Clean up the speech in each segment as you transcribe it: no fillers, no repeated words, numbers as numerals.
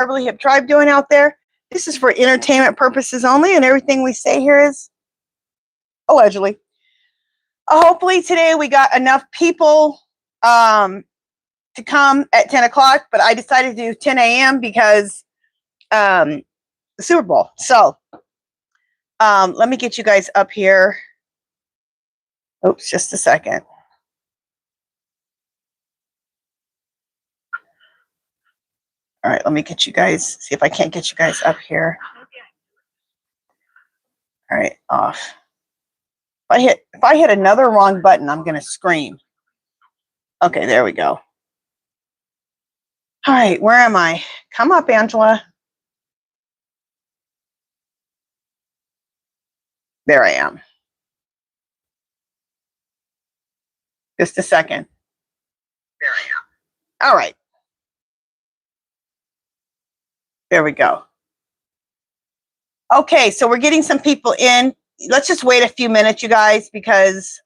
Herbally Hip Tribe doing out there? This is for entertainment purposes only, and everything we say here is allegedly. Hopefully today we got enough people to come at 10 o'clock, but I decided to do 10 a.m. because the Super Bowl. So let me get you guys up here. Oops, just a second. All right, let me get you guys, see if I can't get you guys up here. All right, off. If I hit another wrong button, I'm gonna scream. Okay, there we go. All right, where am I? Come up, Angela. There I am. Just a second. There I am. All right. There we go. Okay, so we're getting some people in. Let's just wait a few minutes, you guys, because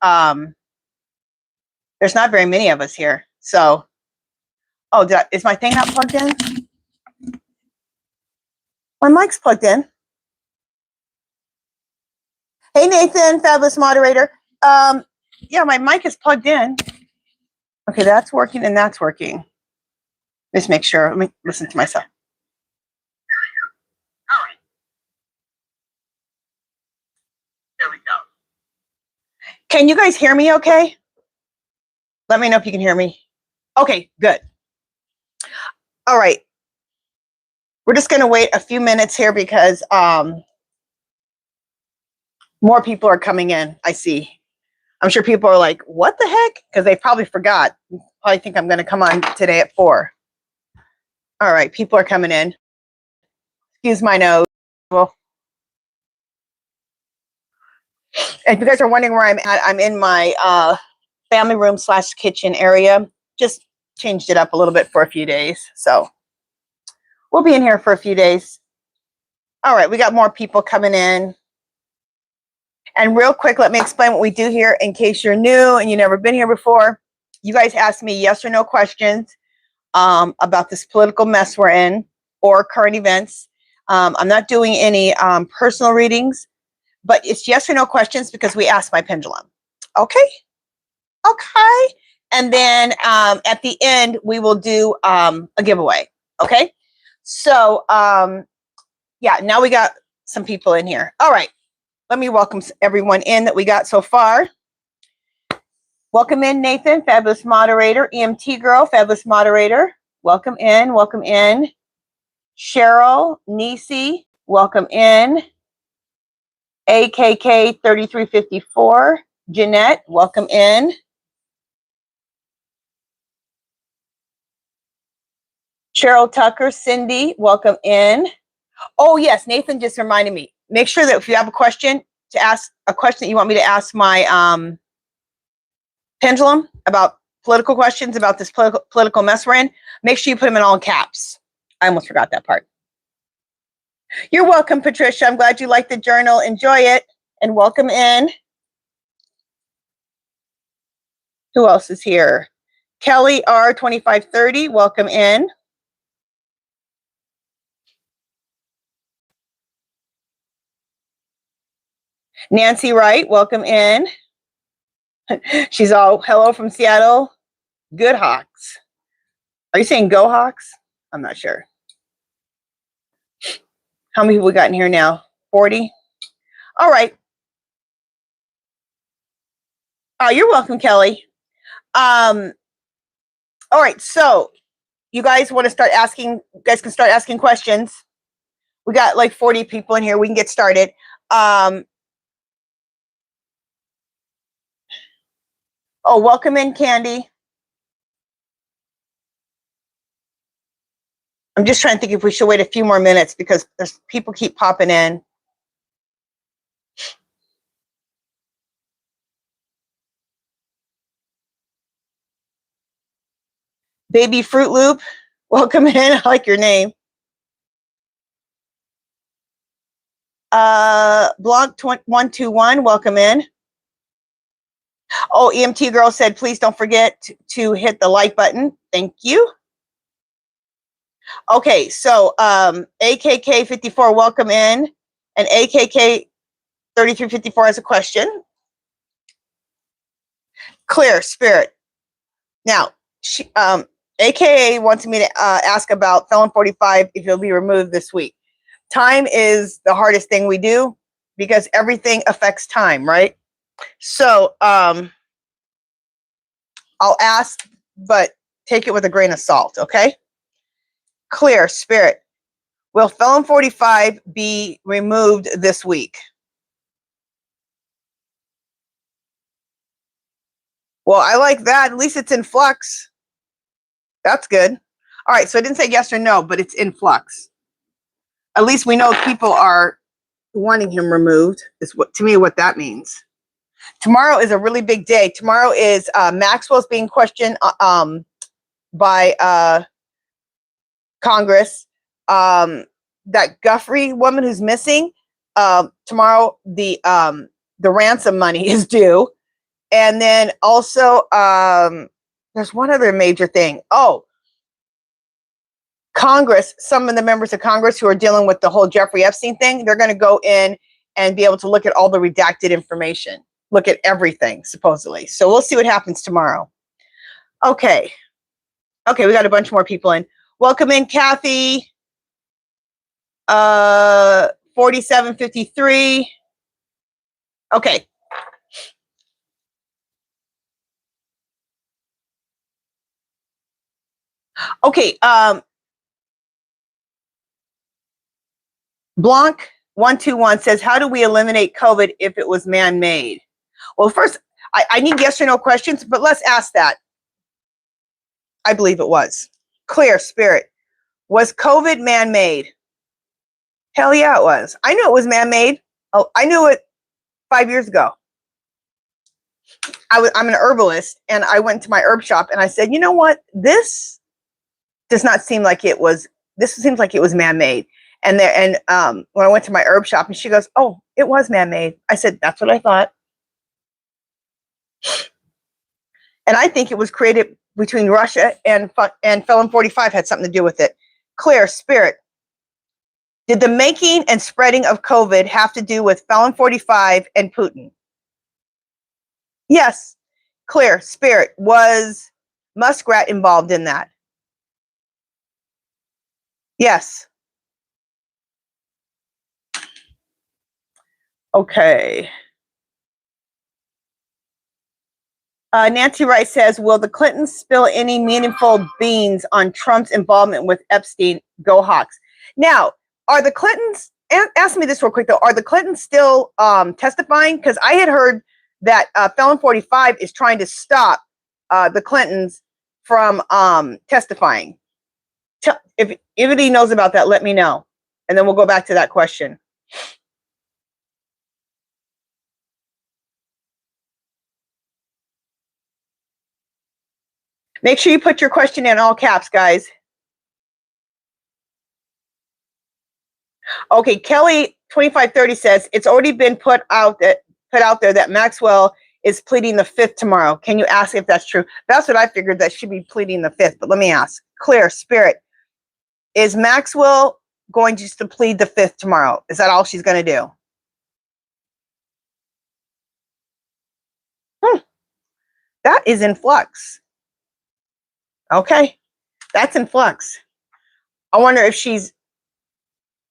there's not very many of us here. So, oh, is my thing not plugged in? My mic's plugged in. Hey, Nathan, fabulous moderator. Yeah, my mic is plugged in. Okay, that's working and that's working. Just make sure. Let me listen to myself. All right. There we go. Can you guys hear me okay? Let me know if you can hear me. Okay, good. All right. We're just going to wait a few minutes here because more people are coming in, I see. I'm sure people are like, what the heck? Because they probably forgot. Probably think I'm going to come on today at 4. All right, people are coming in. Excuse my nose. Well, if you guys are wondering where I'm at, I'm in my family room / kitchen area. Just changed it up a little bit for a few days. So we'll be in here for a few days. All right, we got more people coming in. And real quick, let me explain what we do here in case you're new and you've never been here before. You guys ask me yes or no questions about this political mess we're in or current events. I'm not doing any personal readings, but it's yes or no questions because we ask my pendulum. Okay? Okay. And then at the end, we will do a giveaway. Okay? So, yeah, now we got some people in here. All right. Let me welcome everyone in that we got so far. Welcome in, Nathan, fabulous moderator. EMT girl, fabulous moderator. Welcome in, welcome in. Cheryl, Nisi, welcome in. AKK 3354, Jeanette, welcome in. Cheryl Tucker, Cindy, welcome in. Oh yes, Nathan just reminded me. Make sure that if you have a question to ask, a question that you want me to ask my pendulum about political questions about this political mess we're in, make sure you put them in all caps. I almost forgot that part. You're welcome, Patricia. I'm glad you like the journal. Enjoy it and welcome in. Who else is here? Kelly R2530, welcome in. Nancy Wright, welcome in. She's all, hello from Seattle. Good Hawks. Are you saying go Hawks? I'm not sure. How many people we got in here now? 40? All right. Oh, you're welcome, Kelly. All right, so you guys want to start asking, you guys can start asking questions. We got like 40 people in here. We can get started. Oh, welcome in, Candy. I'm just trying to think if we should wait a few more minutes because there's people keep popping in. Baby Fruit Loop, welcome in. I like your name. Blog 121, welcome in. Oh, EMT girl said, please don't forget to hit the like button. Thank you. Okay, so AKK 54, welcome in, and AKK 3354 has a question. Clear spirit. Now, she, AKA wants me to ask about Felon 45 if he'll be removed this week. Time is the hardest thing we do because everything affects time, right? So I'll ask, but take it with a grain of salt, okay? Clear spirit. Will Felon 45 be removed this week? Well, I like that. At least it's in flux. That's good. All right, so I didn't say yes or no, but it's in flux. At least we know people are wanting him removed, is what, to me, what that means. Tomorrow is a really big day. Tomorrow is Maxwell's being questioned by Congress. That Guthrie woman who's missing. Tomorrow, the ransom money is due, and then also there's one other major thing. Oh, Congress. Some of the members of Congress who are dealing with the whole Jeffrey Epstein thing, they're going to go in and be able to look at all the redacted information. Look at everything, supposedly. So we'll see what happens tomorrow. Okay. Okay, we got a bunch more people in. Welcome in, Kathy. 4753. Okay. Okay. Blanc 121 says, how do we eliminate COVID if it was man-made? Well, first, I need yes or no questions, but let's ask that. I believe it was. Clear spirit. Was COVID man-made? Hell yeah, it was. I knew it was man-made. Oh, I knew it 5 years ago. I'm an herbalist, and I went to my herb shop, and I said, you know what? This does not seem like it was. This seems like it was man-made. And when I went to my herb shop, and she goes, "Oh, it was man-made." I said, "That's what I thought." And I think it was created between Russia and Felon 45 had something to do with it. Clear spirit. Did the making and spreading of COVID have to do with Felon 45 and Putin? Yes. Clear spirit. Was Muskrat involved in that? Yes. Okay. Nancy Wright says, will the Clintons spill any meaningful beans on Trump's involvement with Epstein? Go Hawks. Now, are the Clintons, ask me this real quick though, are the Clintons still testifying? Because I had heard that Felon 45 is trying to stop the Clintons from testifying. If anybody knows about that, let me know. And then we'll go back to that question. Make sure you put your question in all caps, guys. Okay, Kelly 2530 says it's already been put out there that Maxwell is pleading the 5th tomorrow. Can you ask if that's true? That's what I figured, that she'd be pleading the 5th, but let me ask. Clear spirit. Is Maxwell going just to plead the 5th tomorrow? Is that all she's going to do? That is in flux. Okay, that's in flux. I wonder if she's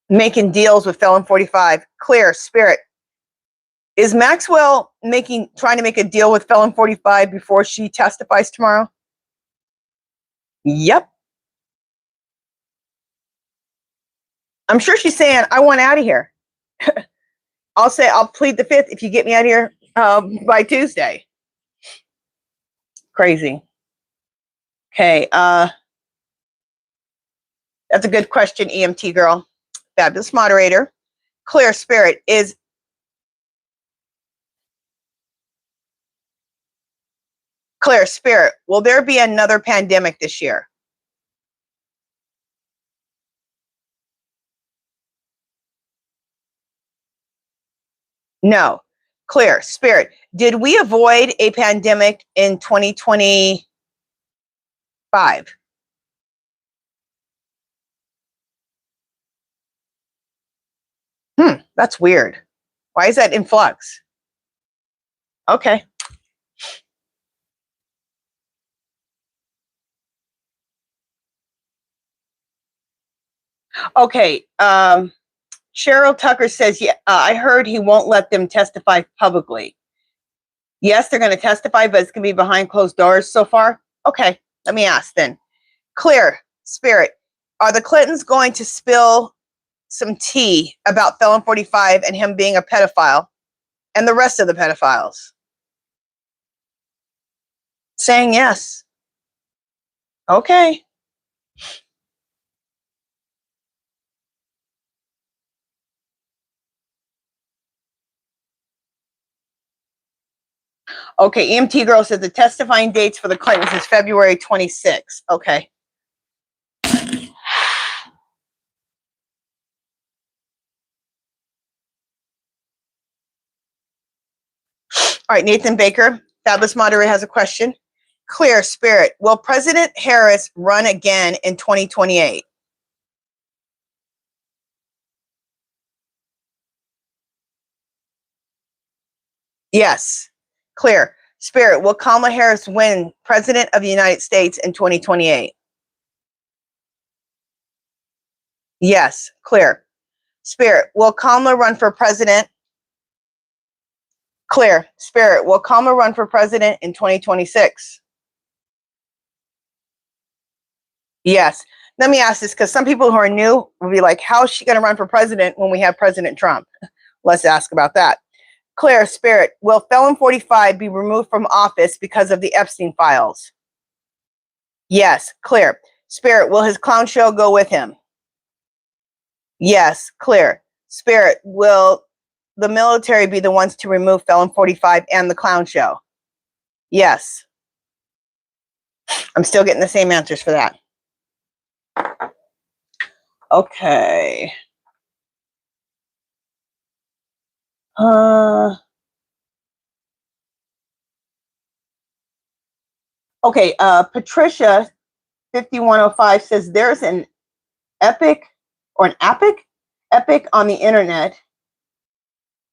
making deals with Felon 45. Clear spirit. Is Maxwell trying to make a deal with Felon 45 before she testifies tomorrow? Yep. I'm sure she's saying, I want out of here. I'll say I'll plead the 5th if you get me out of here by Tuesday. Crazy. Okay. That's a good question, EMT girl. Fabulous moderator. Clear spirit. Is Clear spirit. Will there be another pandemic this year? No. Clear spirit. Did we avoid a pandemic in 2025? That's weird. Why is that in flux? Okay. Okay. Cheryl Tucker says, yeah, I heard he won't let them testify publicly. Yes, they're going to testify, but it's going to be behind closed doors so far. Okay. Let me ask then. Clear, Spirit, are the Clintons going to spill some tea about Felon 45 and him being a pedophile and the rest of the pedophiles? Saying yes. Okay. Okay, EMT Girl says the testifying dates for the Clintons is February 26th. Okay. All right, Nathan Baker, Fabulous Moderator, has a question. Clear, Spirit, will President Harris run again in 2028? Yes. Clear, Spirit, will Kamala Harris win President of the United States in 2028? Yes. Clear, Spirit, will Kamala run for president? Clear, Spirit, will Kamala run for president in 2026? Yes. Let me ask this, because some people who are new will be like, how is she going to run for president when we have President Trump? Let's ask about that. Clear, Spirit, will Felon 45 be removed from office because of the Epstein files? Yes. Clear, Spirit, will his clown show go with him? Yes. Clear, Spirit, will the military be the ones to remove Felon 45 and the clown show? Yes. I'm still getting the same answers for that. Okay. Okay, Patricia 5105 says there's an epic on the internet.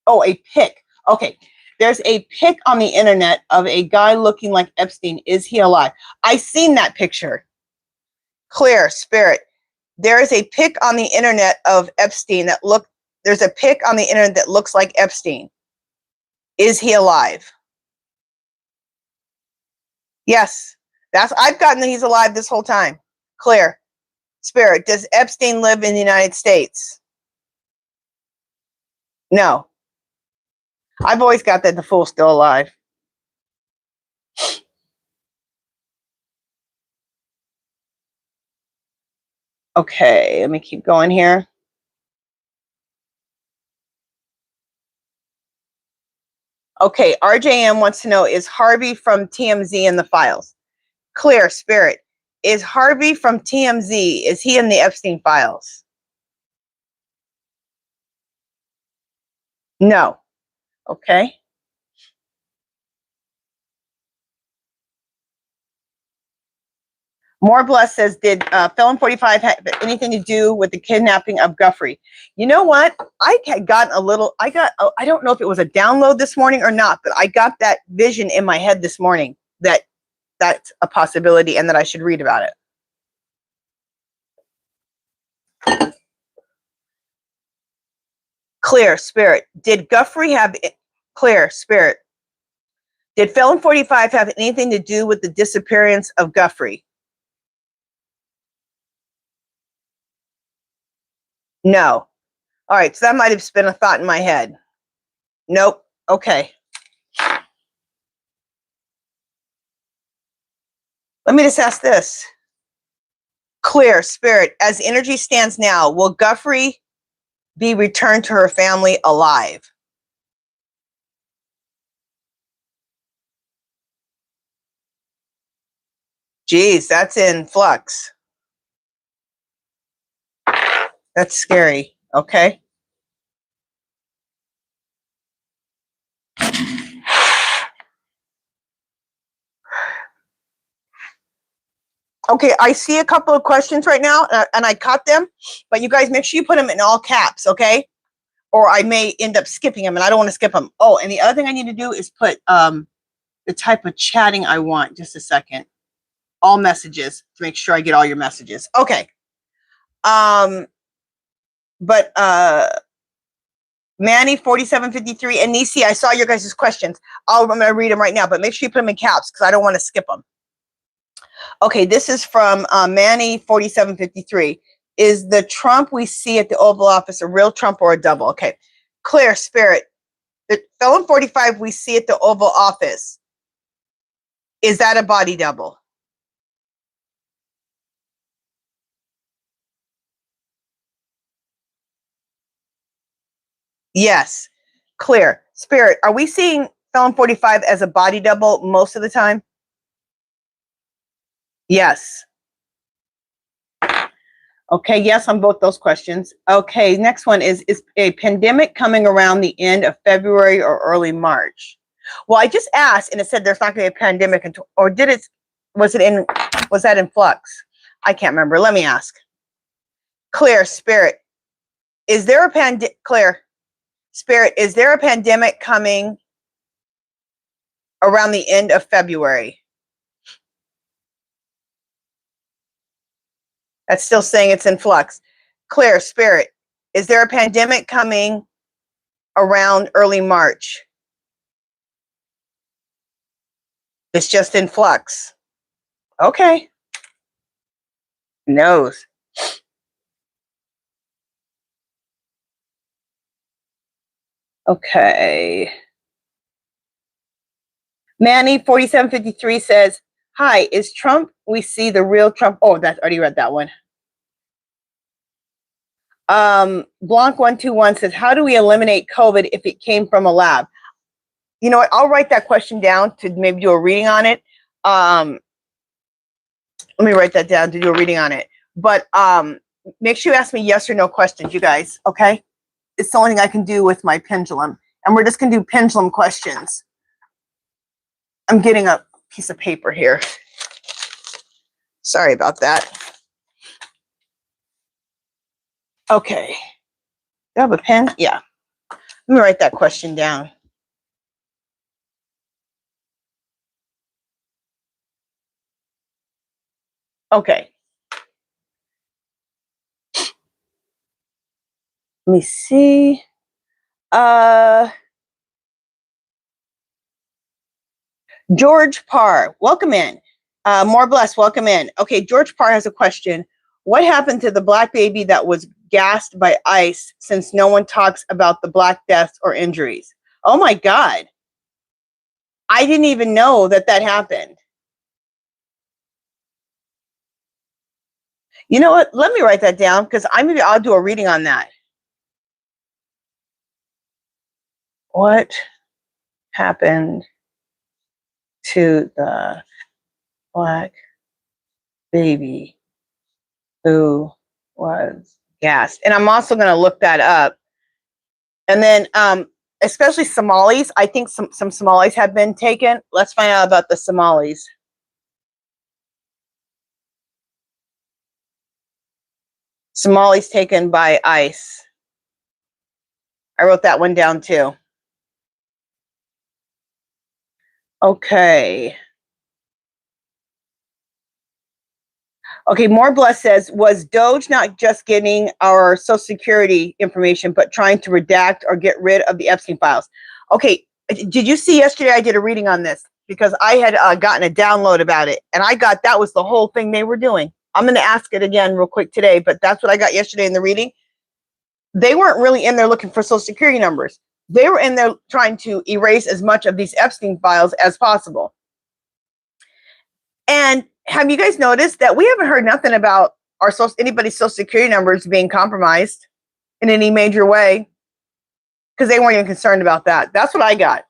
Oh, a pic. Okay. There's a pic on the internet of a guy looking like Epstein. Is he alive? I seen that picture. Clear, Spirit. There is a pic on the internet of Epstein there's a pic on the internet that looks like Epstein. Is he alive? Yes. I've gotten that he's alive this whole time. Clear, Spirit. Does Epstein live in the United States? No. I've always got that the fool's still alive. Okay, let me keep going here. Okay, RJM wants to know, is Harvey from TMZ in the files? Clear, Spirit. Is Harvey from TMZ, is he in the Epstein files? No. Okay. More Bless says, did Felon 45 have anything to do with the kidnapping of Guffrey? You know what? I had gotten I don't know if it was a download this morning or not, but I got that vision in my head this morning that that's a possibility and that I should read about it. Clear, Spirit. Did Guffrey have, Clear, Spirit. Did Felon 45 have anything to do with the disappearance of Guffrey? No. All right, so that might have been a thought in my head. Nope. Okay. Let me just ask this. Clear, Spirit. As the energy stands now, will Guffrey be returned to her family alive? Geez, that's in flux. That's scary. Okay. Okay, I see a couple of questions right now, and I caught them, but you guys make sure you put them in all caps, okay? or I may end up skipping them, and I don't want to skip them. Oh, and the other thing I need to do is put the type of chatting I want. Just a second. All messages to make sure I get all your messages. Okay. But Manny 4753 and Nisi, I saw your guys' questions. I'm going to read them right now, but make sure you put them in caps because I don't want to skip them. Okay, this is from Manny 4753. Is the Trump we see at the Oval Office a real Trump or a double? Okay, Claire Spirit. The felon 45 we see at the Oval Office, is that a body double? Yes. Clear. Spirit, are we seeing felon 45 as a body double most of the time? Yes. Okay, yes on both those questions. Okay, next one is a pandemic coming around the end of February or early March? Well, I just asked and it said there's not going to be a pandemic until, or did it, was that in flux? I can't remember. Let me ask. Clear Spirit, is there a Clear Spirit, is there a pandemic coming around the end of February? That's still saying it's in flux. Clear Spirit, is there a pandemic coming around early March? It's just in flux. Okay. Knows. Okay. Manny 4753 says, hi, is Trump we see the real Trump? Oh, that's already read that one. Blanc 121 says, how do we eliminate COVID if it came from a lab? You know what? I'll write that question down to maybe do a reading on it. Let me write that down to do a reading on it. But make sure you ask me yes or no questions, you guys. Okay? It's the only thing I can do with my pendulum. And we're just going to do pendulum questions. I'm getting a piece of paper here. Sorry about that. Okay. Do you have a pen? Yeah. Let me write that question down. Okay. Let me see. George Parr, welcome in. More blessed, welcome in. Okay, George Parr has a question. What happened to the black baby that was gassed by ice since no one talks about the black deaths or injuries? Oh my God. I didn't even know that that happened. You know what? Let me write that down because maybe I'll do a reading on that. What happened to the black baby who was gassed? And I'm also going to look that up. And then especially Somalis, I think some Somalis have been taken. Let's find out about the Somalis. Somalis taken by ICE. I wrote that one down too. Okay. Okay, More Bless says, was Doge not just getting our Social Security information, but trying to redact or get rid of the Epstein files? Okay, did you see yesterday I did a reading on this? Because I had gotten a download about it, and I got that was the whole thing they were doing. I'm going to ask it again real quick today, but that's what I got yesterday in the reading. They weren't really in there looking for Social Security numbers. They were in there trying to erase as much of these Epstein files as possible. And have you guys noticed that we haven't heard nothing about anybody's Social Security numbers being compromised in any major way? Because they weren't even concerned about that. That's what I got.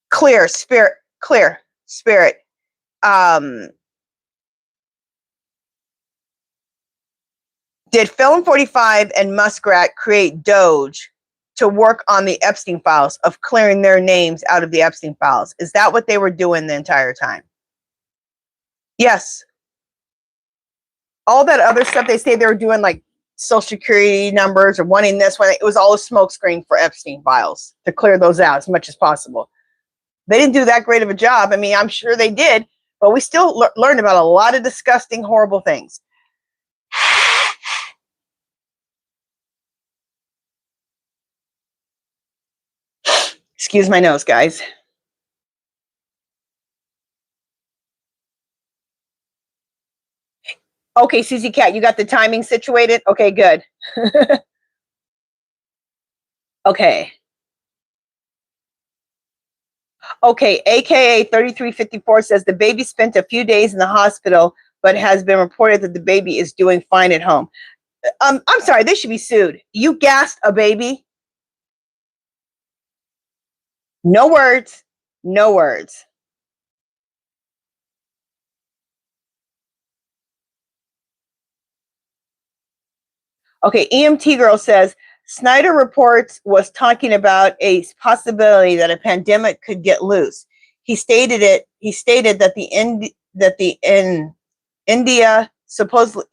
Clear Spirit. Did Film 45 and Muskrat create Doge to work on the Epstein files of clearing their names out of the Epstein files? Is that what they were doing the entire time? Yes. All that other stuff they say they were doing, like social security numbers or wanting this one. It was all a smokescreen for Epstein files to clear those out as much as possible. They didn't do that great of a job. I mean, I'm sure they did, but we still learned about a lot of disgusting, horrible things. Excuse my nose, guys. Okay, Susie Cat, you got the timing situated? Okay, good. Okay. Okay, AKA 3354 says the baby spent a few days in the hospital, but has been reported that the baby is doing fine at home. I'm sorry, they should be sued. You gassed a baby? No words. No words. Okay, EMT Girl says, Snyder Reports was talking about a possibility that a pandemic could get loose. He stated that India supposedly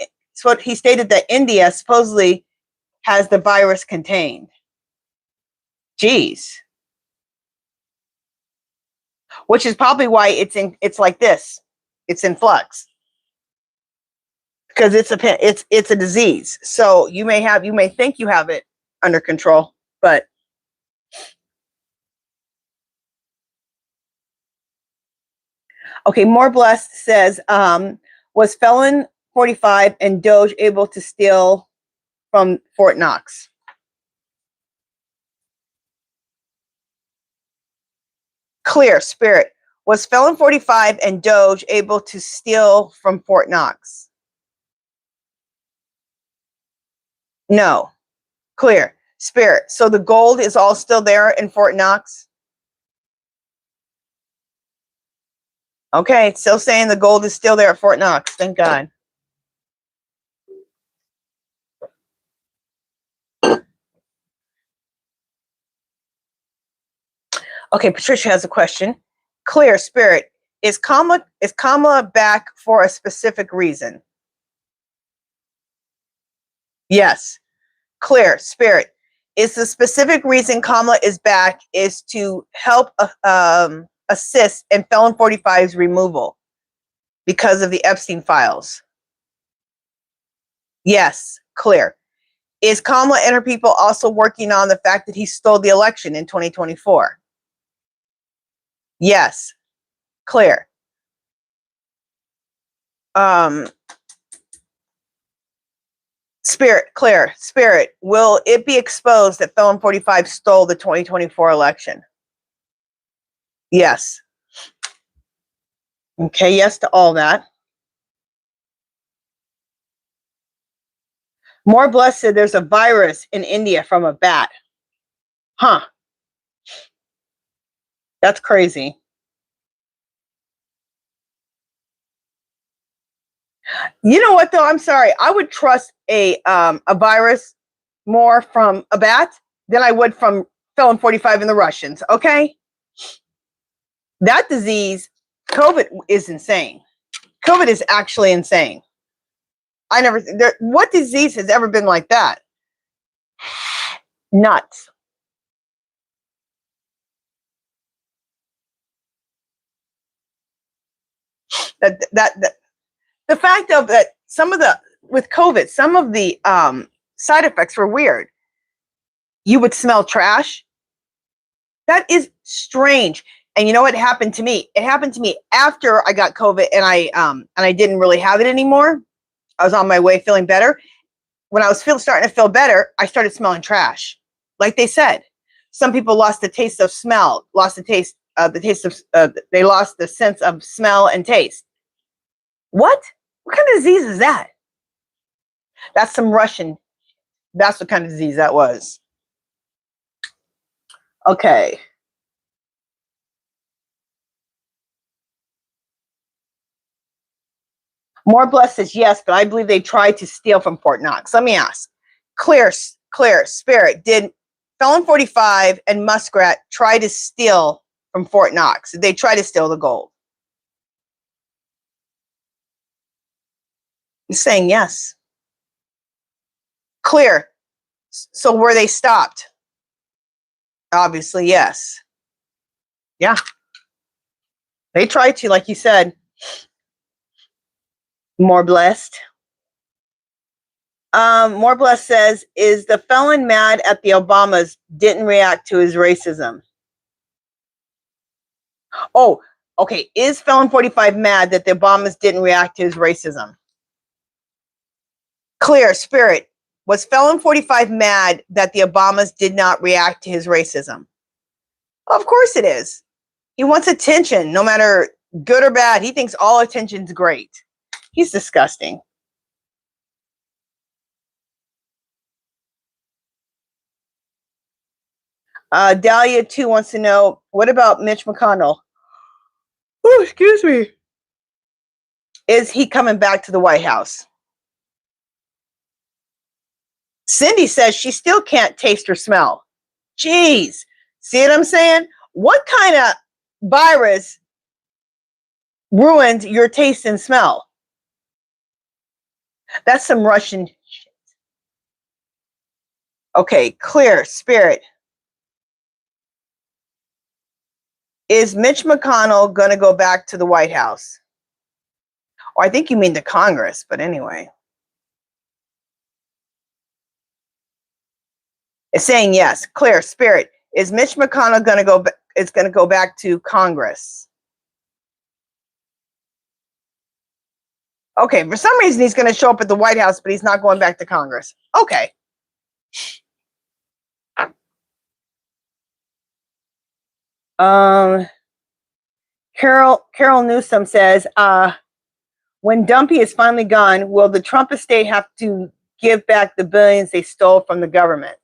has the virus contained. Jeez. Which is probably why it's like this. It's in flux. Because it's a disease. So you may think you have it under control, but okay, More Blessed says, was Felon 45 and Doge able to steal from Fort Knox? Clear Spirit. Was Felon 45 and Doge able to steal from Fort Knox? No. Clear Spirit. So the gold is all still there in Fort Knox? Okay, it's still saying the gold is still there at Fort Knox. Thank God. Okay, Patricia has a question. Clear Spirit. Is Kamala back for a specific reason? Yes. Clear Spirit. Is the specific reason Kamala is back is to help assist in Felon 45's removal because of the Epstein files? Yes. Clear. Is Kamala and her people also working on the fact that he stole the election in 2024? Yes. Clear. Spirit, Clear Spirit, will it be exposed that Felon 45 stole the 2024 election? Yes. Okay, yes to all that. More Blessed, there's a virus in India from a bat. Huh. That's crazy. You know what, though? I'm sorry. I would trust a virus more from a bat than I would from Felon 45 and the Russians, okay? That disease, COVID, is insane. COVID is actually insane. What disease has ever been like that? Nuts. The fact of that with COVID, some of the side effects were weird. You would smell trash. That is strange. And you know what happened to me? It happened to me after I got COVID and I didn't really have it anymore. I was on my way feeling better. When I was starting to feel better, I started smelling trash. Like they said, some people lost the taste of smell, they lost the sense of smell and taste. What kind of disease is that? That's some Russian. That's what kind of disease that was. Okay. More Blessed says yes, but I believe they tried to steal from Fort Knox. Let me ask. Clear Spirit, did Felon 45 and Muskrat try to steal from Fort Knox? Did they try to steal the gold? He's saying yes. Clear. So were they stopped? Obviously, yes. Yeah. They tried to, like you said. More blessed. More blessed says, is the felon mad at the Obamas didn't react to his racism? Oh, okay. Is felon 45 mad that the Obamas didn't react to his racism? Clear. Spirit. Was felon 45 mad that the Obamas did not react to his racism? Of course it is. He wants attention, no matter good or bad. He thinks all attention's great. He's disgusting. Dahlia 2 wants to know, what about Mitch McConnell? Oh, excuse me. Is he coming back to the White House? Cindy says she still can't taste or smell. Jeez. See what I'm saying? What kind of virus ruined your taste and smell? That's some Russian shit. Okay, clear. Spirit. Is Mitch McConnell going to go back to the White House? Or I think you mean to Congress, but anyway. It's saying yes. Clear. Spirit. Is Mitch McConnell going to go back to Congress? Okay, for some reason he's going to show up at the White House, but he's not going back to Congress. Okay. Carol Newsom says, when Dumpy is finally gone, will the Trump estate have to give back the billions they stole from the government?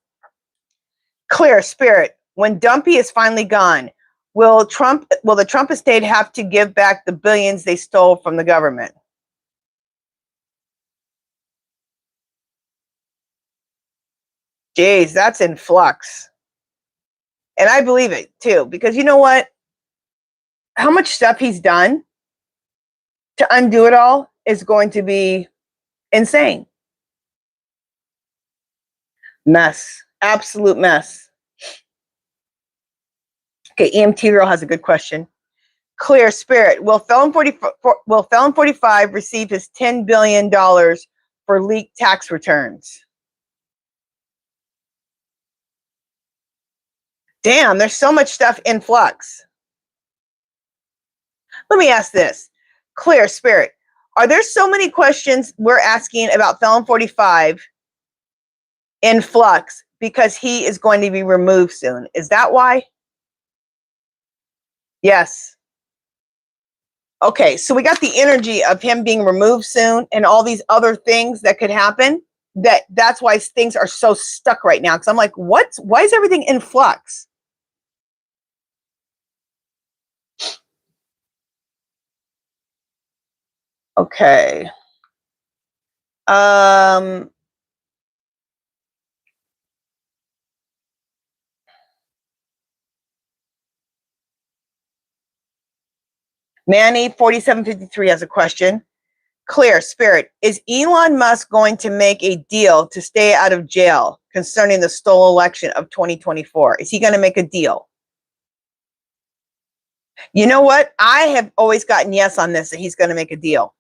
Clear. Spirit. When Dumpy is finally gone, will the Trump estate have to give back the billions they stole from the government? Jeez, that's in flux. And I believe it too, because you know what? How much stuff he's done to undo it all is going to be insane. Mess. Absolute mess. Okay, EMT Girl has a good question. Clear. Spirit. Will Felon 45 receive his $10 billion for leaked tax returns? Damn, there's so much stuff in flux. Let me ask this. Clear. Spirit. Are there so many questions we're asking about Felon 45 in flux because he is going to be removed soon? Is that why? Yes. Okay, so we got the energy of him being removed soon and all these other things that could happen. That's why things are so stuck right now. Because I'm like, why is everything in flux? Okay. Manny 4753 has a question. Clear. Spirit. Is Elon Musk going to make a deal to stay out of jail concerning the stolen election of 2024? Is he going to make a deal? You know what? I have always gotten yes on this, that he's going to make a deal.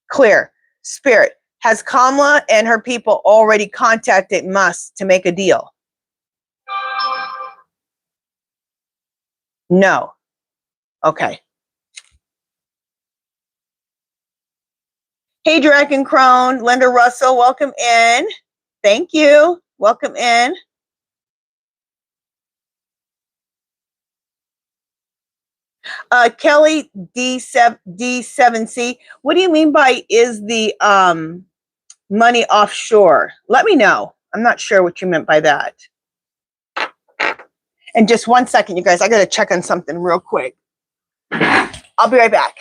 Clear. Spirit. Has Kamala and her people already contacted Musk to make a deal? No. Okay. Hey, Dragon Crone, Linda Russell, welcome in. Thank you. Welcome in. Kelly D7C, what do you mean by is the money offshore? Let me know. I'm not sure what you meant by that. And just 1 second, you guys, I got to check on something real quick. I'll be right back.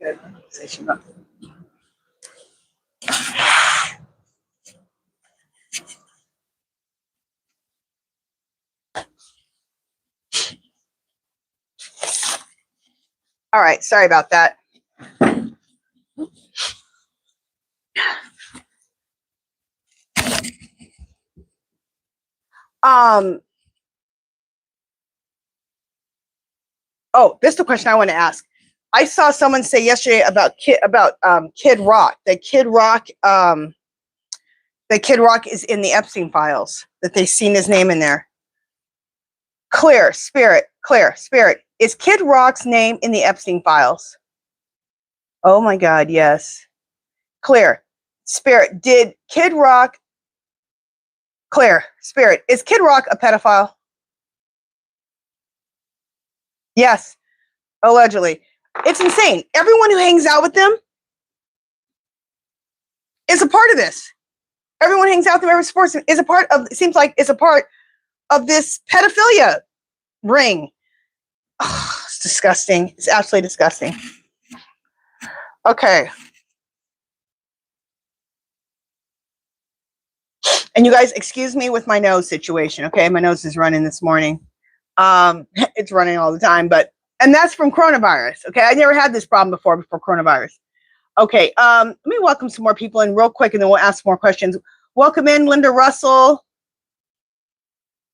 Good. All right, sorry about that. Oh, this is the question I want to ask. I saw someone say yesterday about Kid Rock. That Kid Rock is in the Epstein files. That they've seen his name in there. Clear Spirit. Is Kid Rock's name in the Epstein files? Oh my God, yes. Clear Spirit. Did Kid Rock? Clear Spirit. Is Kid Rock a pedophile? Yes, allegedly. It's insane. Everyone who hangs out with them is a part of this. Everyone hangs out with them, every sports is a part of, it seems like it's a part of this pedophilia ring. Oh, it's disgusting. It's absolutely disgusting. Okay. And you guys, excuse me with my nose situation, okay? My nose is running this morning. It's running all the time, and that's from coronavirus, okay? I never had this problem before coronavirus. Okay, let me welcome some more people in real quick, and then we'll ask more questions. Welcome in, Linda Russell.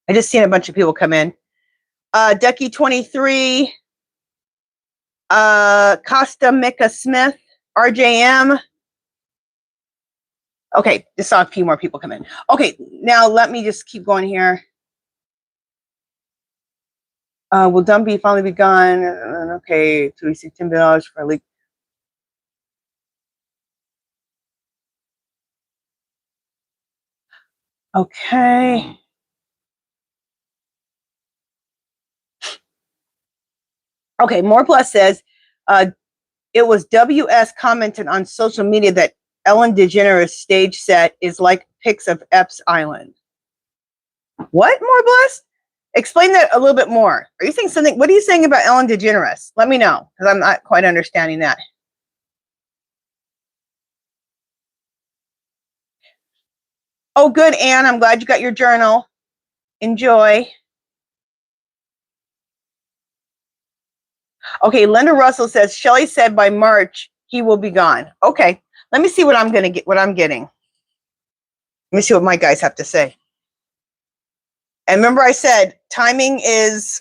I just seen a bunch of people come in. Ducky 23, Costa Mika Smith, RJM. Okay, just saw a few more people come in. Okay, now let me just keep going here. Will Dumpy finally be gone? Okay, so we see $10 for a leak. Okay. Okay, More Plus says, it was WS commented on social media that Ellen DeGeneres' stage set is like pics of Epps Island. What, More Plus? Explain that a little bit more. Are you saying something? What are you saying about Ellen DeGeneres? Let me know, because I'm not quite understanding that. Oh, good, Anne. I'm glad you got your journal. Enjoy. Okay, Linda Russell says, Shelley said by March he will be gone. Okay, let me see what I'm getting. Let me see what my guys have to say. And remember I said timing is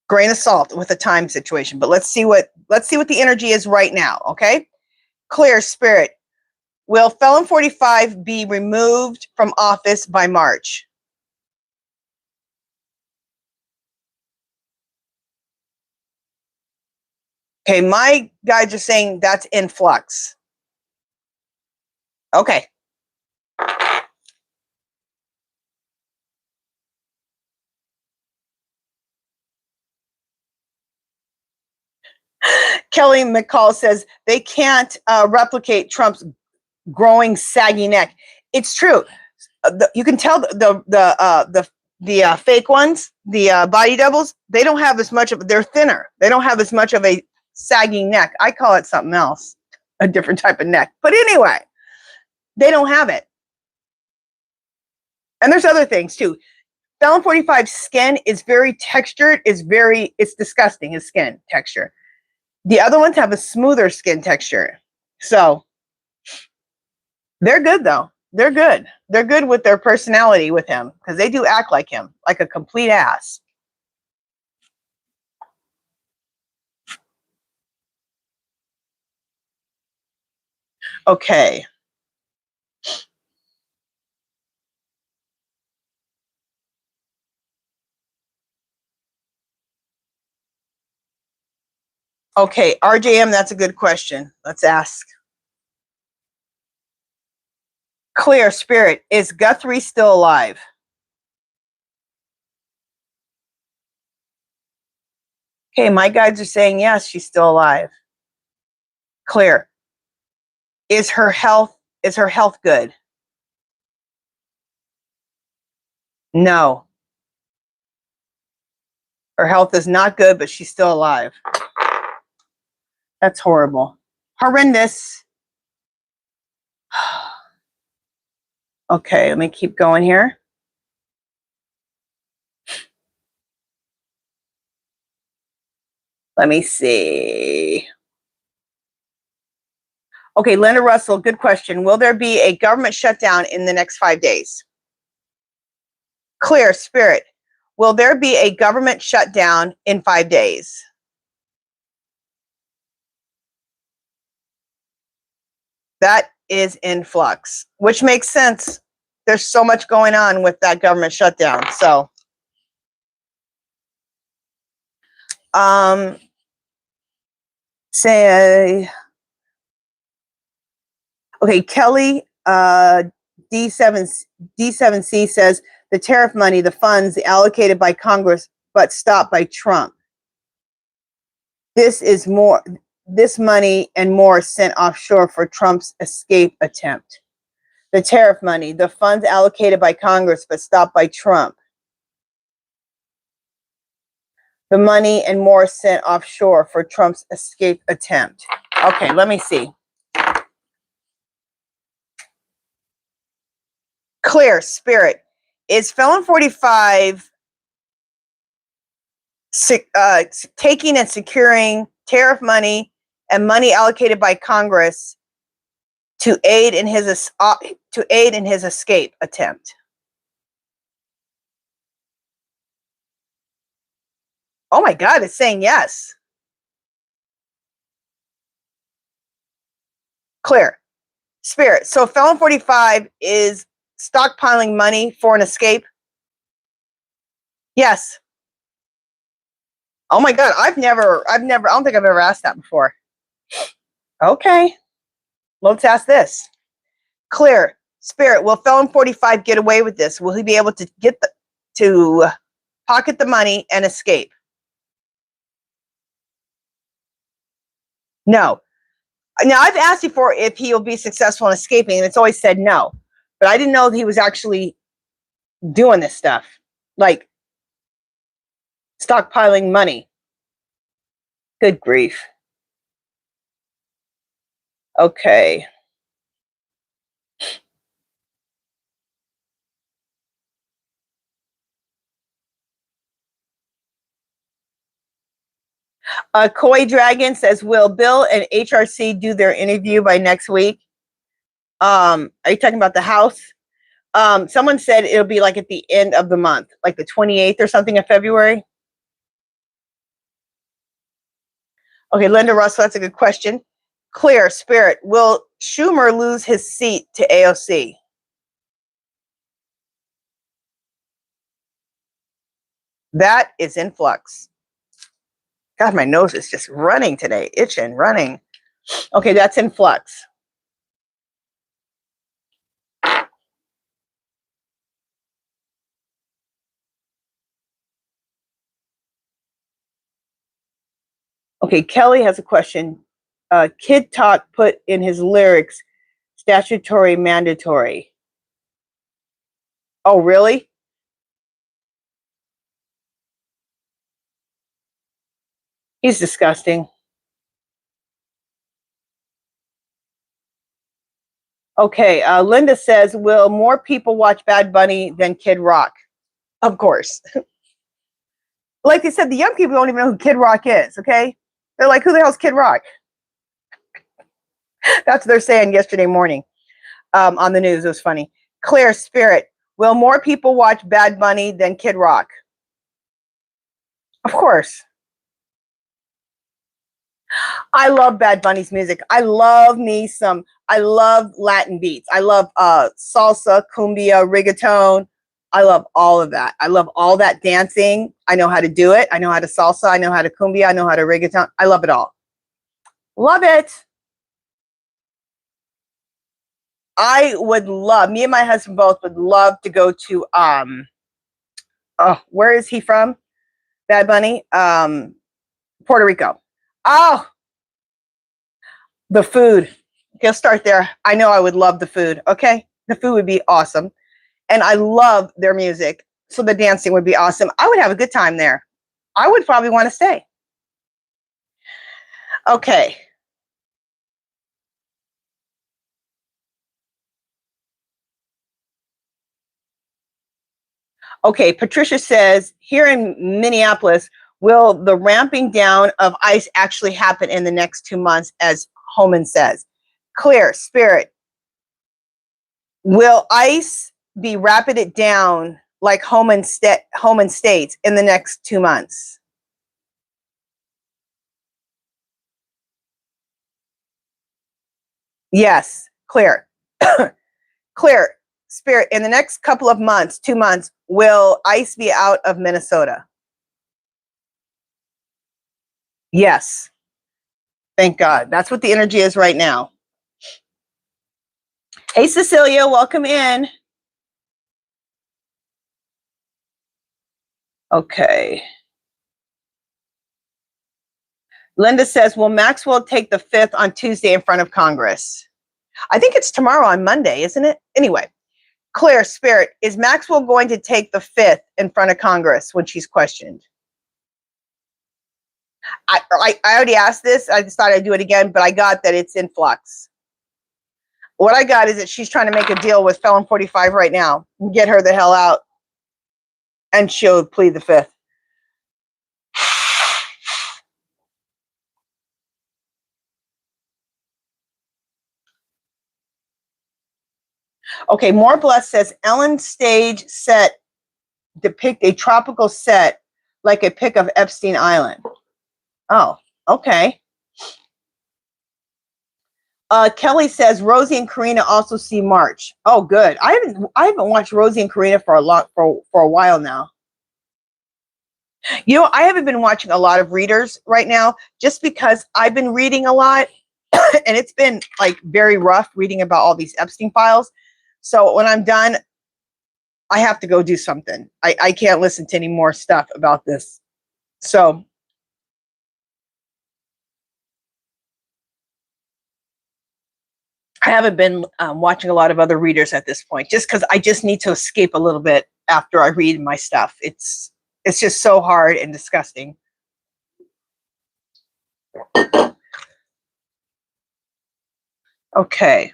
grain of salt with a time situation, but let's see what the energy is right now, okay? Clear Spirit. Will Felon 45 be removed from office by March? Okay, my guys are saying that's in flux. Okay. Kelly McCall says they can't replicate Trump's growing saggy neck. It's true. You can tell the fake ones, the body doubles, they don't have as much of, they're thinner. They don't have as much of a sagging neck. I call it something else, a different type of neck. But anyway, they don't have it. And there's other things too. Felon 45's skin is very textured. It's disgusting, his skin texture. The other ones have a smoother skin texture. So they're good though. They're good. They're good with their personality with him, because they do act like him, like a complete ass. Okay. Okay, RJM, that's a good question. Let's ask. Clear Spirit, is Guthrie still alive? Okay, my guides are saying yes, she's still alive. Clear. Is her health good? No. Her health is not good, but she's still alive. That's horrible. Horrendous. Okay, let me keep going here. Let me see. Okay, Linda Russell, good question. Will there be a government shutdown in the next 5 days? Clear, Spirit. Will there be a government shutdown in 5 days? That is in flux, which makes sense. There's so much going on with that government shutdown. So, okay, Kelly, D7C says the tariff money, the funds allocated by Congress, but stopped by Trump. This money and more sent offshore for Trump's escape attempt. The tariff money, the funds allocated by Congress, but stopped by Trump. The money and more sent offshore for Trump's escape attempt. Okay, let me see. Clear, Spirit. Is Felon 45 taking and securing tariff money and money allocated by Congress to aid in his escape attempt? Oh my God, it's saying yes. Clear, Spirit. So Felon 45 is stockpiling money for an escape? Yes. Oh my God, I don't think I've ever asked that before. Okay, let's ask this. Clear, Spirit, will Felon 45 get away with this? Will he be able to pocket the money and escape? No. Now, I've asked before if he'll be successful in escaping, and it's always said no. But I didn't know that he was actually doing this stuff, like stockpiling money. Good grief. Okay. Koi Dragon says, will Bill and HRC do their interview by next week? Are you talking about the House? Someone said it'll be like at the end of the month, like the 28th or something of February. Okay, Linda Russell, that's a good question. Clear, Spirit, will Schumer lose his seat to AOC? That is in flux. God, my nose is just running today, itching, running. Okay, that's in flux. Okay, Kelly has a question. Kid Talk put in his lyrics, statutory mandatory. Oh, really? He's disgusting. Okay, Linda says, will more people watch Bad Bunny than Kid Rock? Of course. Like they said, the young people don't even know who Kid Rock is, okay? They're like, who the hell's Kid Rock? That's what they're saying yesterday morning on the news. It was funny. Clear, Spirit, will more people watch Bad Bunny than Kid Rock? Of course. I love Bad Bunny's music. I love Latin beats. I love salsa, cumbia, reggaeton. I love all of that. I love all that dancing. I know how to do it. I know how to salsa. I know how to cumbia. I know how to reggaeton. I love it all. Love it. I would love, me and my husband both would love to go to, where is he from? Bad Bunny? Puerto Rico. Oh, the food. Okay, I'll start there. I know I would love the food. Okay, the food would be awesome. And I love their music. So the dancing would be awesome. I would have a good time there. I would probably want to stay. Okay. Okay, Patricia says, here in Minneapolis, will the ramping down of ice actually happen in the next 2 months, as Homan says? Clear, Spirit, will ice be rapided down like Homan states in the next 2 months? Yes, clear. Clear, Spirit, in the next couple of months, 2 months, will ice be out of Minnesota? Yes. Thank God. That's what the energy is right now. Hey, Cecilia, welcome in. Okay. Linda says, will Maxwell take the 5th on Tuesday in front of Congress? I think it's tomorrow on Monday, isn't it? Anyway, Clear, Spirit, is Maxwell going to take the 5th in front of Congress when she's questioned? I already asked this. I just thought I'd do it again, but I got that it's in flux. What I got is that she's trying to make a deal with Felon 45 right now and get her the hell out, and she'll plead the 5th. Okay, More Blessed says, Ellen's stage set depict a tropical set like a pic of Epstein Island. Oh, okay. Kelly says Rosie and Karina also see March. Oh, good. I haven't watched Rosie and Karina for a while now. You know, I haven't been watching a lot of readers right now just because I've been reading a lot and it's been like very rough reading about all these Epstein files. So when I'm done, I have to go do something. I can't listen to any more stuff about this. So I haven't been watching a lot of other readers at this point, just because I just need to escape a little bit after I read my stuff. It's just so hard and disgusting. Okay.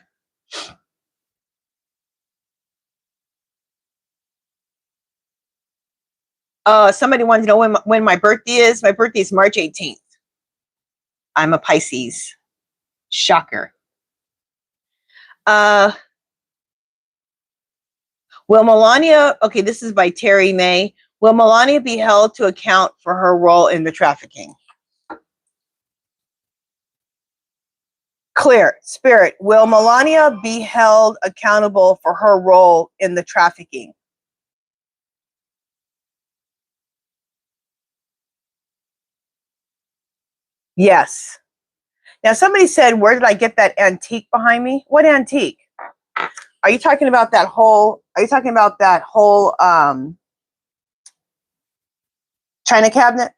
Somebody wanted to know when my birthday is. My birthday is March 18th. I'm a Pisces. Shocker. Will Melania, okay, this is by Terry May. Will Melania be held to account for her role in the trafficking? Clear, Spirit, will Melania be held accountable for her role in the trafficking? Yes. Now, somebody said, where did I get that antique behind me? What antique? Are you talking about that whole, China cabinet?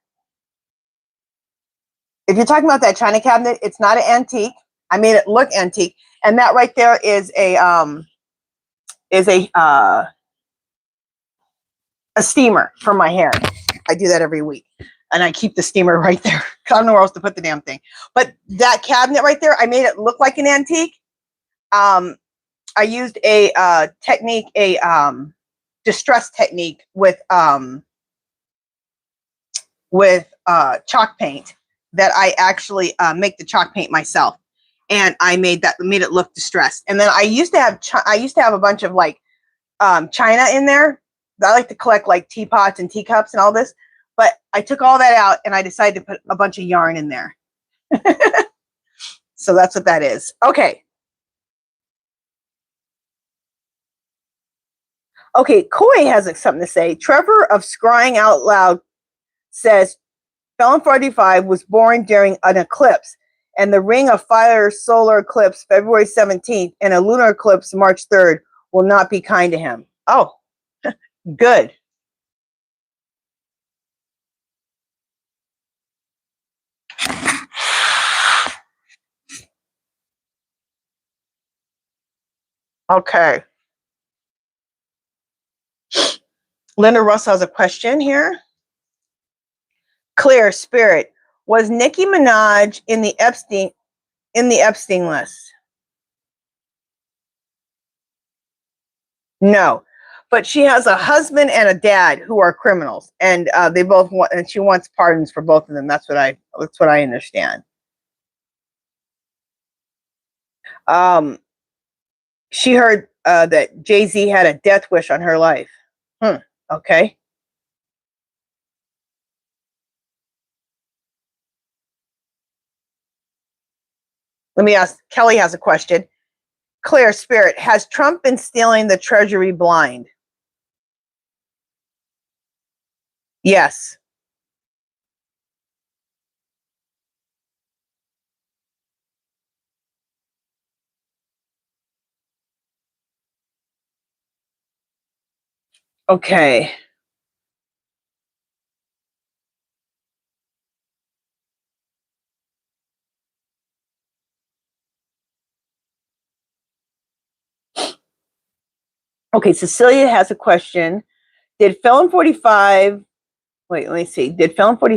If you're talking about that China cabinet, it's not an antique. I made it look antique. And that right there is a steamer for my hair. I do that every week. And I keep the steamer right there. I don't know where else to put the damn thing. But that cabinet right there, I made it look like an antique. I used a technique, distress technique with chalk paint that I actually make the chalk paint myself. And I made it look distressed. And then I used to have a bunch of like china in there. I like to collect like teapots and teacups and all this. But I took all that out and I decided to put a bunch of yarn in there. So that's what that is. Okay. Okay, Coy has something to say. Trevor of Scrying Out Loud says, Felon 45 was born during an eclipse, and the Ring of Fire solar eclipse February 17th and a lunar eclipse March 3rd will not be kind to him. Oh, good. Okay. Linda Russell has a question here. Clear, Spirit, was Nicki Minaj in the Epstein list? No. But she has a husband and a dad who are criminals, and they both want, and she wants pardons for both of them. That's what I understand. She heard that Jay-Z had a death wish on her life. Okay. Let me ask, Kelly has a question. Claire, Spirit, has Trump been stealing the Treasury blind? Yes. Okay. Okay, Cecilia has a question. Did Felon 45, wait, let me see. Did some of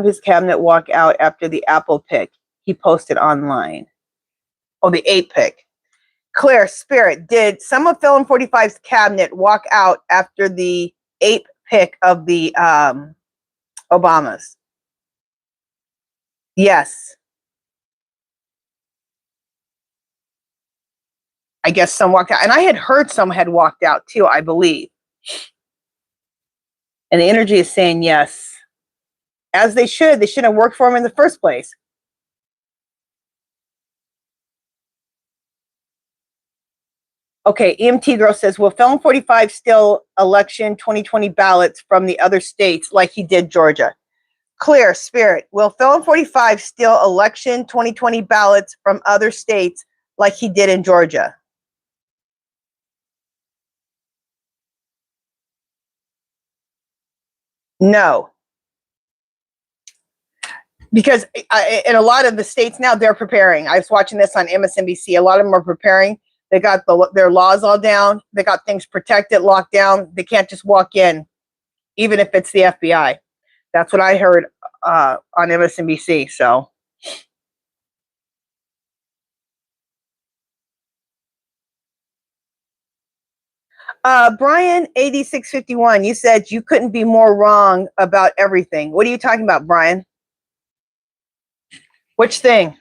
his cabinet walk out after the apple pick he posted online? Oh, the 8 pick. Claire, Spirit, did some of Felon 45's cabinet walk out after the 8 pick of the Obamas? Yes. I guess some walked out. And I had heard some had walked out too, I believe. And the energy is saying yes. As they should. They shouldn't have worked for him in the first place. Okay, EMT Girl says, will Felon 45 steal election 2020 ballots from the other states like he did Georgia? Clear, Spirit, will Felon 45 steal election 2020 ballots from other states like he did in Georgia? No. Because in a lot of the states now, they're preparing. I was watching this on MSNBC. A lot of them are preparing. They got their laws all down. They got things protected, locked down. They can't just walk in, even if it's the FBI. That's what I heard on MSNBC. So, Brian, 8651, you said you couldn't be more wrong about everything. What are you talking about, Brian? Which thing?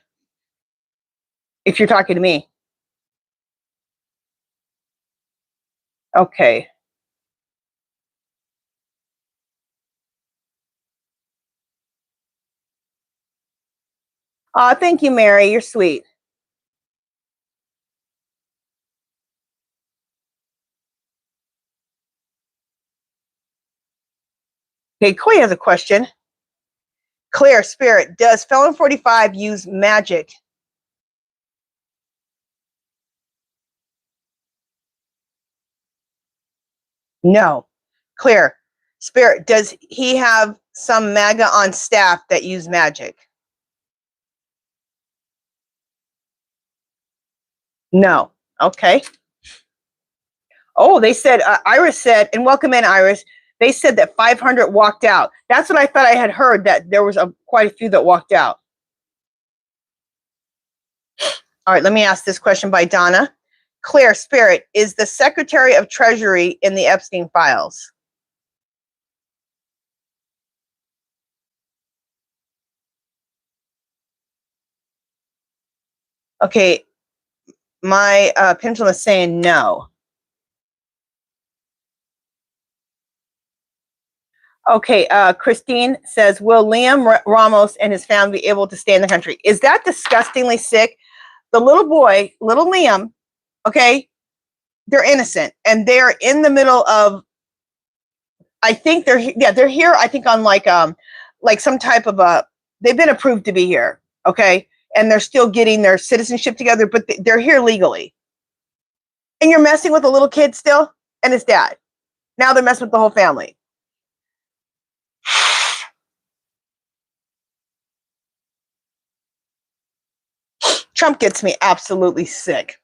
If you're talking to me. Okay. Thank you, Mary. You're sweet. Okay, Koi has a question. Claire, Spirit, does Felon 45 use magic? No. Claire, Spirit, does he have some MAGA on staff that use magic? No. Okay. Oh, they said, Iris said, and welcome in, Iris. They said that 500 walked out. That's what I thought I had heard, that there was quite a few that walked out. All right, let me ask this question by Donna. Claire, Spirit, is the Secretary of Treasury in the Epstein files? Okay, my pendulum is saying no. Okay, Christine says, will Liam Ramos and his family be able to stay in the country? Is that disgustingly sick? The little boy, little Liam, okay, they're innocent, and they're in the middle of, I think they're here, I think on like some type of they've been approved to be here, okay, and they're still getting their citizenship together, but they're here legally. And you're messing with a little kid still and his dad. Now they're messing with the whole family. Trump gets me absolutely sick.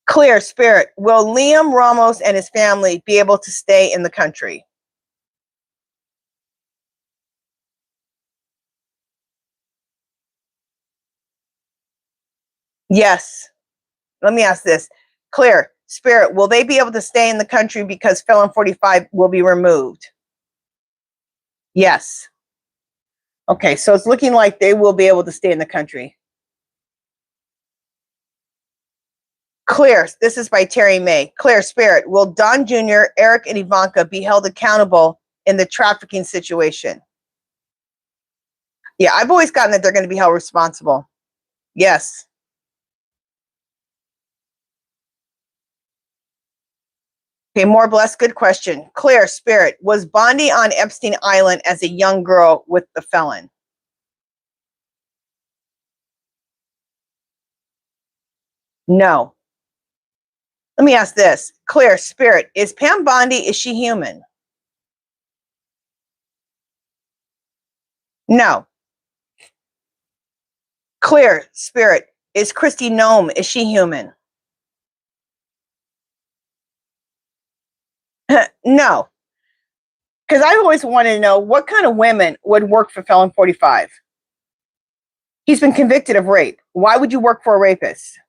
Clear, Spirit, will Liam Ramos and his family be able to stay in the country? Yes. Let me ask this. Clear. Spirit, will they be able to stay in the country because felon 45 will be removed? Yes. Okay, so it's looking like they will be able to stay in the country. Clear. This is by Terry May. Clear. Spirit, will Don Jr., Eric, and Ivanka be held accountable in the trafficking situation? Yeah, I've always gotten that they're going to be held responsible. Yes. Okay, more blessed. Good question. Clear. Spirit, was Bondi on Epstein Island as a young girl with the felon? No. Let me ask this. Clear. Spirit, is Pam Bondi, is she human? No. Clear. Spirit, is Christy Nome, is she human? No. Because I always wanted to know what kind of women would work for felon 45. He's been convicted of rape. Why would you work for a rapist?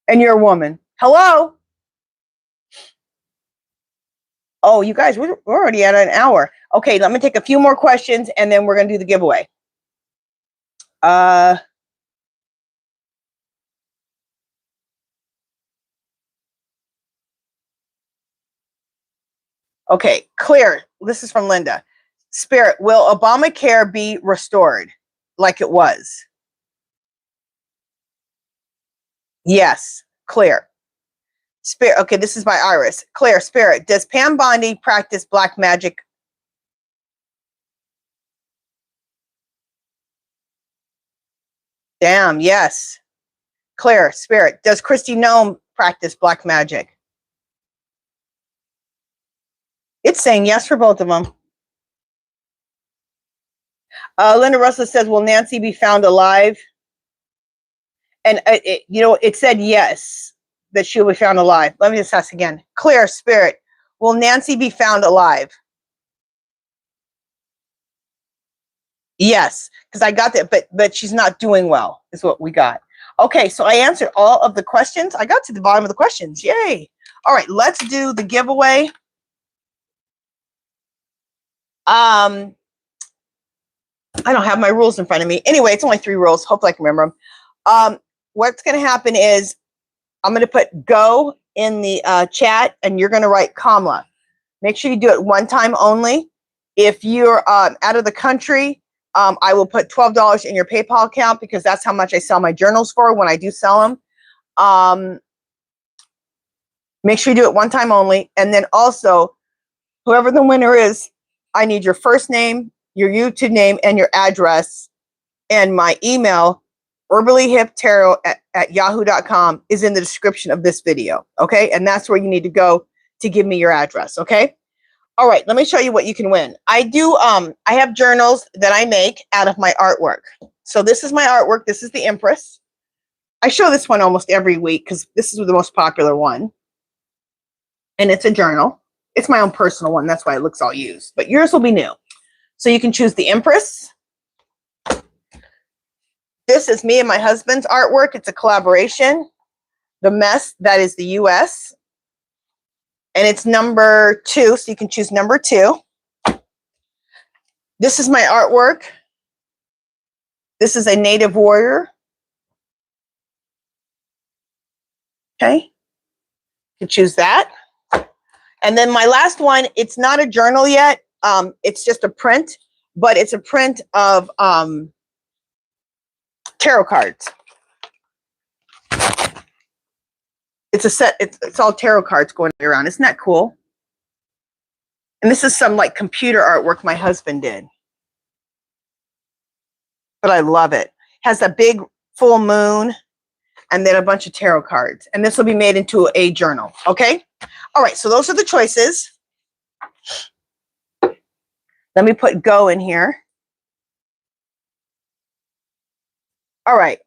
And you're a woman. Hello? Oh, you guys, we're already at an hour. Okay, let me take a few more questions and then we're going to do the giveaway. Okay, clear. This is from Linda. Spirit, will Obamacare be restored like it was? Yes, clear. Spirit, okay, this is by Iris. Clear. Spirit, does Pam Bondi practice black magic? Damn, yes. Clear. Spirit, does Christy Nome practice black magic? It's saying yes for both of them. Linda Russell says, will Nancy be found alive? And it said yes, that she'll be found alive. Let me just ask again. Clear. Spirit, will Nancy be found alive? Yes, because I got that, but she's not doing well, is what we got. Okay, so I answered all of the questions. I got to the bottom of the questions. Yay. All right, let's do the giveaway. I don't have my rules in front of me. Anyway, it's only 3 rules. Hopefully I can remember them. What's going to happen is I'm going to put go in the chat, and you're going to write KAMALA. Make sure you do it one time only. If you're out of the country, I will put $12 in your PayPal account because that's how much I sell my journals for when I do sell them. Make sure you do it one time only. And then also, whoever the winner is, I need your first name, your YouTube name, and your address. And my email, HerballyHipTarot at yahoo.com, is in the description of this video. Okay? And that's where you need to go to give me your address. Okay? All right, let me show you what you can win. I have journals that I make out of my artwork. So this is my artwork. This is the Empress. I show this one almost every week because this is the most popular one. And it's a journal. It's my own personal one. That's why it looks all used. But yours will be new. So you can choose the Empress. This is me and my husband's artwork. It's a collaboration. The Mess, that is the US. And it's number 2, so you can choose number 2. This is my artwork. This is a native warrior. Okay. You can choose that. And then my last one, it's not a journal yet. It's just a print, but it's a print of tarot cards. It's a set, it's all tarot cards going around. Isn't that cool? And this is some like computer artwork my husband did. But I love it. It has a big full moon and then a bunch of tarot cards. And this will be made into a journal. Okay? All right, so those are the choices. Let me put go in here. All right.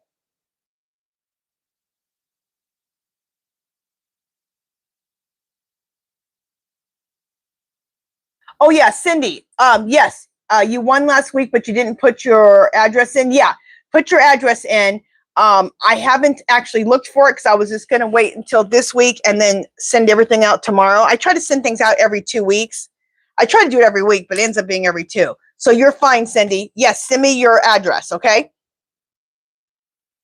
Oh yeah, Cindy. Yes, you won last week, but you didn't put your address in. Yeah, put your address in. I haven't actually looked for it because I was just going to wait until this week and then send everything out tomorrow. I try to send things out every 2 weeks. I try to do it every week, but it ends up being every 2. So you're fine, Cindy. Yes, send me your address, okay?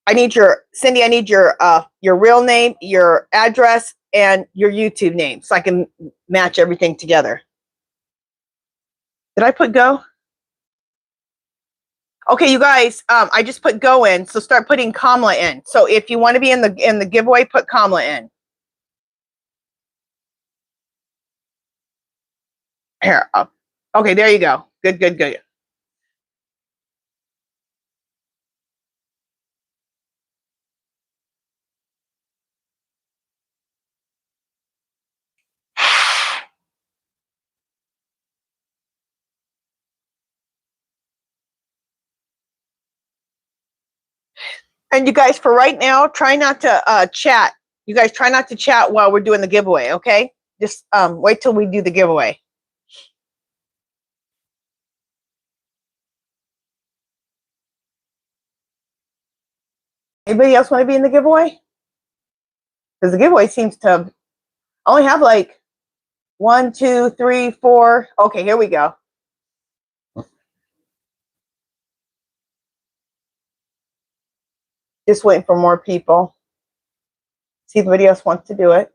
I need your, Cindy, I need your real name, your address, and your YouTube name so I can match everything together. Did I put go? Okay, you guys, I just put go in, so start putting KAMALA in. So if you want to be in the giveaway, put KAMALA in. Here, okay, there you go. Good, good, good. And you guys, for right now, try not to chat. You guys try not to chat while we're doing the giveaway, okay? Just wait till we do the giveaway. Anybody else want to be in the giveaway? Because the giveaway seems to only have like 1, 2, 3, 4. Okay, here we go. Just waiting for more people. See if anybody else wants to do it.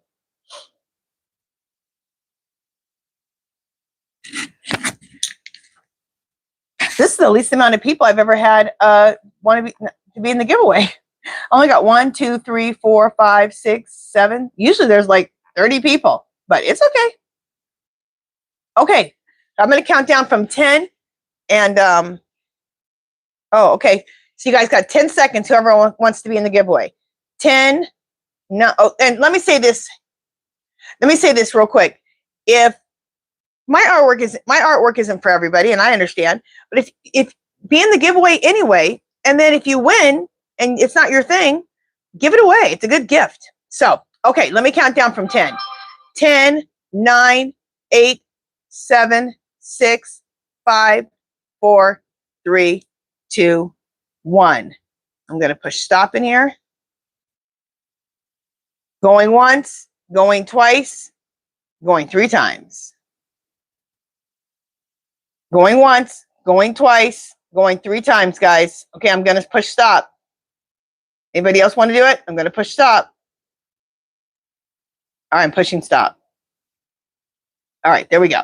This is the least amount of people I've ever had want to be in the giveaway. I only got 1, 2, 3, 4, 5, 6, 7. Usually there's like 30 people, but it's okay. Okay, I'm going to count down from 10 and oh, okay. So you guys got 10 seconds, whoever wants to be in the giveaway. 10, no, oh, and let me say this real quick. If my artwork isn't for everybody, and I understand, but if be in the giveaway anyway, and then if you win and it's not your thing, give it away. It's a good gift. So, okay, let me count down from 10. 10, 9, 8, 7, 6, 5, 4, 3, 2, 1. I'm going to push stop in here. Going once, going twice, going 3 times. Going once, going twice, going 3 times, guys. Okay, I'm going to push stop. Anybody else want to do it? I'm going to push stop. All right, I'm pushing stop. All right, there we go.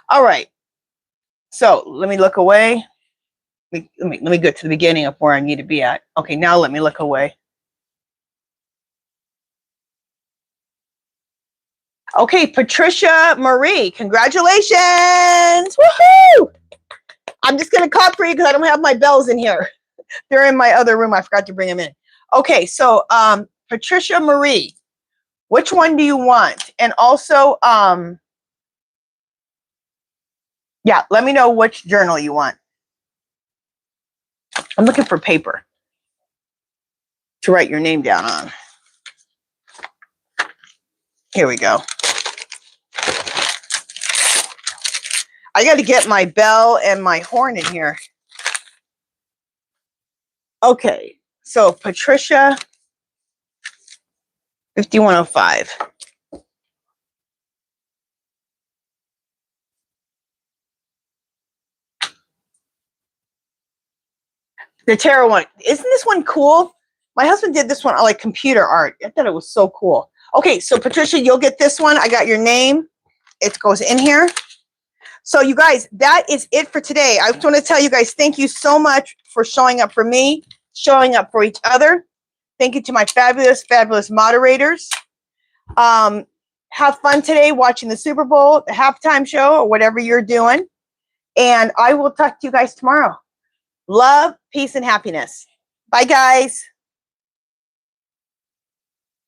All right. So let me look away. Let me go to the beginning of where I need to be at. Okay, now let me look away. Okay, Patricia Marie, congratulations! Woohoo! I'm just gonna clap for you because I don't have my bells in here. They're in my other room. I forgot to bring them in. Okay, so Patricia Marie, which one do you want? And also, yeah, let me know which journal you want. I'm looking for paper to write your name down on. Here we go. I got to get my bell and my horn in here. Okay, so Patricia, 5105. The tarot one. Isn't this one cool? My husband did this one on like computer art. I thought it was so cool. Okay, so Patricia, you'll get this one. I got your name. It goes in here. So you guys, that is it for today. I just want to tell you guys, thank you so much for showing up for me, showing up for each other. Thank you to my fabulous, fabulous moderators. Have fun today watching the Super Bowl, the halftime show, or whatever you're doing. And I will talk to you guys tomorrow. Love, peace, and happiness. Bye, guys.